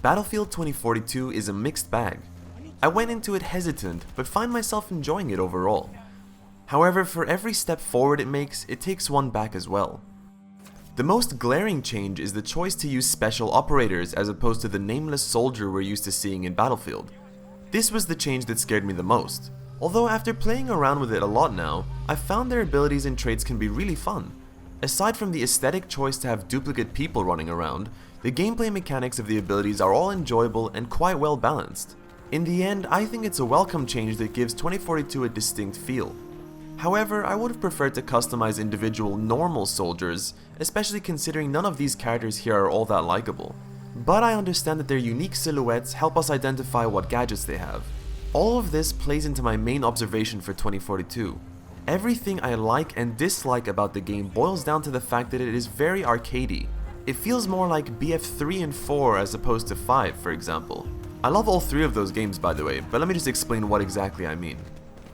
Battlefield 2042 is a mixed bag. I went into it hesitant, but find myself enjoying it overall. However, for every step forward it makes, it takes one back as well. The most glaring change is the choice to use special operators as opposed to the nameless soldier we're used to seeing in Battlefield. This was the change that scared me the most. Although after playing around with it a lot now, I've found their abilities and traits can be really fun. Aside from the aesthetic choice to have duplicate people running around, the gameplay mechanics of the abilities are all enjoyable and quite well balanced. In the end, I think it's a welcome change that gives 2042 a distinct feel. However, I would have preferred to customize individual normal soldiers, especially considering none of these characters here are all that likable. But I understand that their unique silhouettes help us identify what gadgets they have. All of this plays into my main observation for 2042. Everything I like and dislike about the game boils down to the fact that it is very arcadey. It feels more like BF3 and 4 as opposed to 5, for example. I love all three of those games, by the way, but let me just explain what exactly I mean.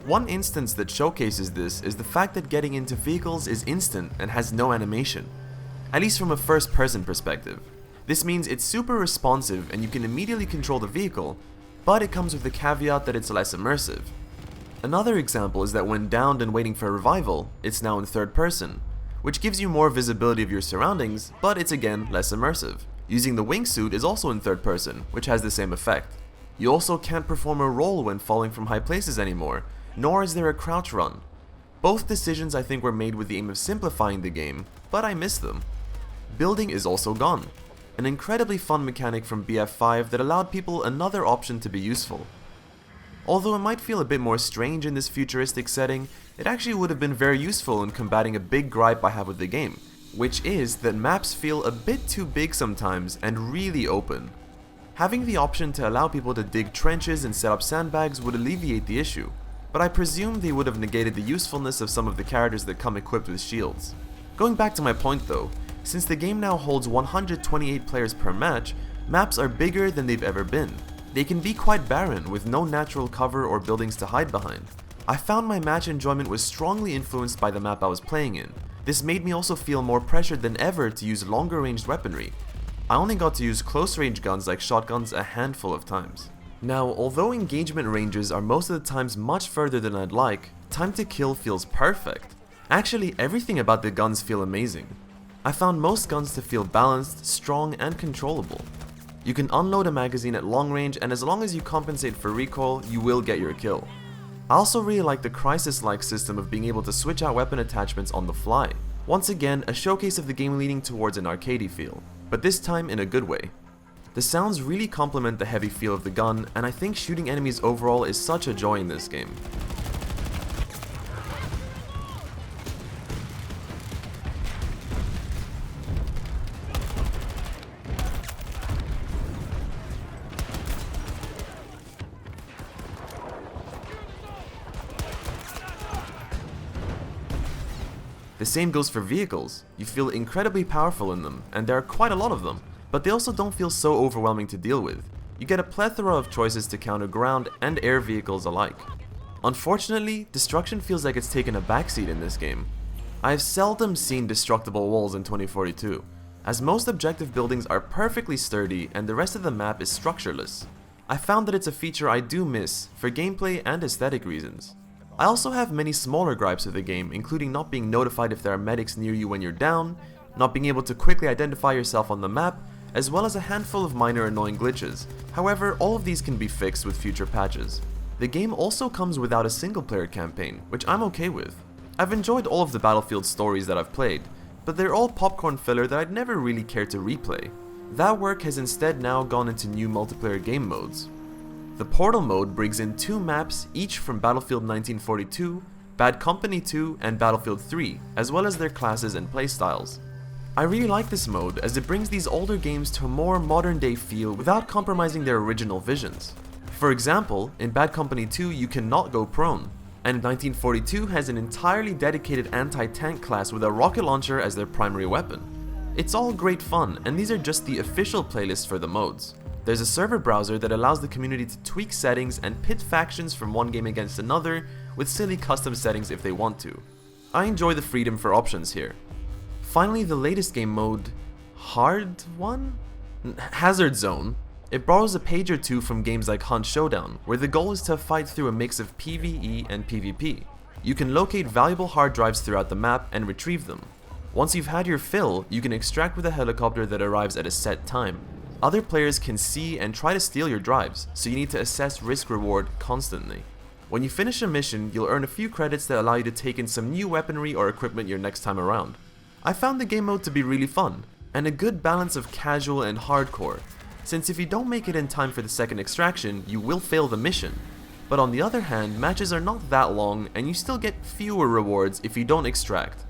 One instance that showcases this is the fact that getting into vehicles is instant and has no animation, at least from a first-person perspective. This means it's super responsive and you can immediately control the vehicle, but it comes with the caveat that it's less immersive. Another example is that when downed and waiting for a revival, it's now in third person, which gives you more visibility of your surroundings, but it's again less immersive. Using the wingsuit is also in third person, which has the same effect. You also can't perform a roll when falling from high places anymore, nor is there a crouch run. Both decisions I think were made with the aim of simplifying the game, but I miss them. Building is also gone, an incredibly fun mechanic from BF5 that allowed people another option to be useful. Although it might feel a bit more strange in this futuristic setting, it actually would have been very useful in combating a big gripe I have with the game, which is that maps feel a bit too big sometimes and really open. Having the option to allow people to dig trenches and set up sandbags would alleviate the issue, but I presume they would have negated the usefulness of some of the characters that come equipped with shields. Going back to my point though, since the game now holds 128 players per match, maps are bigger than they've ever been. They can be quite barren with no natural cover or buildings to hide behind. I found my match enjoyment was strongly influenced by the map I was playing in. This made me also feel more pressured than ever to use longer ranged weaponry. I only got to use close range guns like shotguns a handful of times. Now, although engagement ranges are most of the times much further than I'd like, time to kill feels perfect. Actually, everything about the guns feel amazing. I found most guns to feel balanced, strong, and controllable. You can unload a magazine at long range, and as long as you compensate for recoil, you will get your kill. I also really like the Crisis-like system of being able to switch out weapon attachments on the fly. Once again, a showcase of the game leaning towards an arcadey feel, but this time in a good way. The sounds really complement the heavy feel of the gun, and I think shooting enemies overall is such a joy in this game. The same goes for vehicles. You feel incredibly powerful in them, and there are quite a lot of them. But they also don't feel so overwhelming to deal with. You get a plethora of choices to counter ground and air vehicles alike. Unfortunately, destruction feels like it's taken a backseat in this game. I have seldom seen destructible walls in 2042, as most objective buildings are perfectly sturdy and the rest of the map is structureless. I found that it's a feature I do miss for gameplay and aesthetic reasons. I also have many smaller gripes with the game, including not being notified if there are medics near you when you're down, not being able to quickly identify yourself on the map, as well as a handful of minor annoying glitches. However, all of these can be fixed with future patches. The game also comes without a single player campaign, which I'm okay with. I've enjoyed all of the Battlefield stories that I've played, but they're all popcorn filler that I'd never really cared to replay. That work has instead now gone into new multiplayer game modes. The Portal mode brings in 2 maps, each from Battlefield 1942, Bad Company 2, and Battlefield 3, as well as their classes and playstyles. I really like this mode as it brings these older games to a more modern day feel without compromising their original visions. For example, in Bad Company 2 you cannot go prone, and 1942 has an entirely dedicated anti-tank class with a rocket launcher as their primary weapon. It's all great fun, and these are just the official playlists for the modes. There's a server browser that allows the community to tweak settings and pit factions from one game against another with silly custom settings if they want to. I enjoy the freedom for options here. Finally, the latest game mode, Hazard Zone, It borrows a page or two from games like Hunt Showdown, where the goal is to fight through a mix of PvE and PvP. You can locate valuable hard drives throughout the map and retrieve them. Once you've had your fill, you can extract with a helicopter that arrives at a set time. Other players can see and try to steal your drives, so you need to assess risk-reward constantly. When you finish a mission, you'll earn a few credits that allow you to take in some new weaponry or equipment your next time around. I found the game mode to be really fun, and a good balance of casual and hardcore, since if you don't make it in time for the second extraction, you will fail the mission. But on the other hand, matches are not that long and you still get fewer rewards if you don't extract.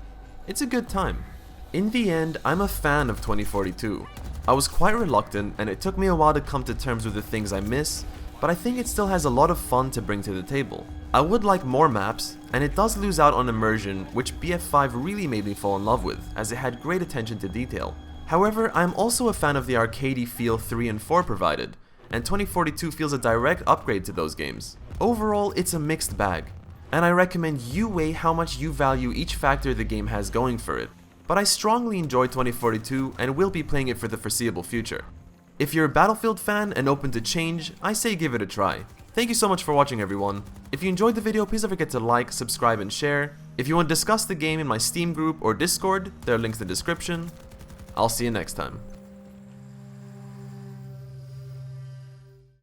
It's a good time. In the end, I'm a fan of 2042. I was quite reluctant and it took me a while to come to terms with the things I miss, but I think it still has a lot of fun to bring to the table. I would like more maps, and it does lose out on immersion, which BF5 really made me fall in love with, as it had great attention to detail. However, I am also a fan of the arcadey feel 3 and 4 provided, and 2042 feels a direct upgrade to those games. Overall, it's a mixed bag, and I recommend you weigh how much you value each factor the game has going for it. But I strongly enjoy 2042 and will be playing it for the foreseeable future. If you're a Battlefield fan and open to change, I say give it a try. Thank you so much for watching, everyone. If you enjoyed the video, please don't forget to like, subscribe, and share. If you want to discuss the game in my Steam group or Discord, there are links in the description. I'll see you next time.